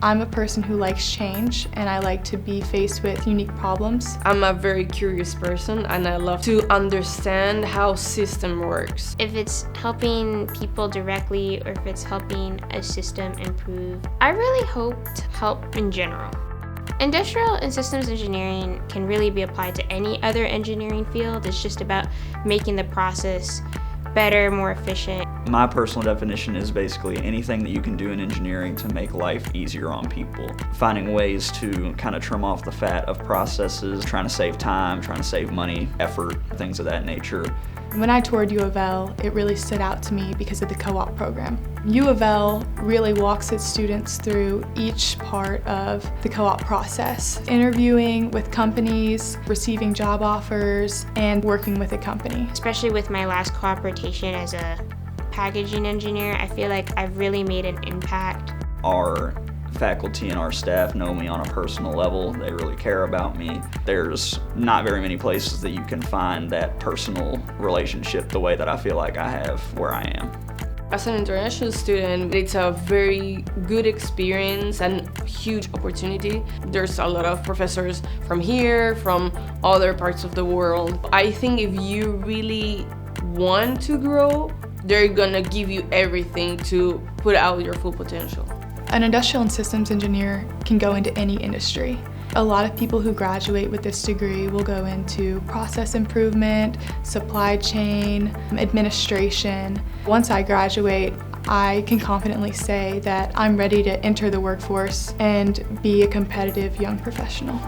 I'm a person who likes change, and I like to be faced with unique problems. I'm a very curious person, and I love to understand how system works. If it's helping people directly or if it's helping a system improve, I really hope to help in general. Industrial and systems engineering can really be applied to any other engineering field. It's just about making the process better, more efficient. My personal definition is basically anything that you can do in engineering to make life easier on people. Finding ways to kind of trim off the fat of processes, trying to save time, trying to save money, effort, things of that nature. When I toured U of L, it really stood out to me because of the co-op program. U of L really walks its students through each part of the co-op process, interviewing with companies, receiving job offers, and working with a company. Especially with my last co-op rotation as a packaging engineer, I feel like I've really made an impact. Our faculty and our staff know me on a personal level. They really care about me. There's not very many places that you can find that personal relationship the way that I feel like I have where I am. As an international student, it's a very good experience and huge opportunity. There's a lot of professors from here, from other parts of the world. I think if you really want to grow, they're gonna give you everything to put out your full potential. An industrial and systems engineer can go into any industry. A lot of people who graduate with this degree will go into process improvement, supply chain, administration. Once I graduate, I can confidently say that I'm ready to enter the workforce and be a competitive young professional.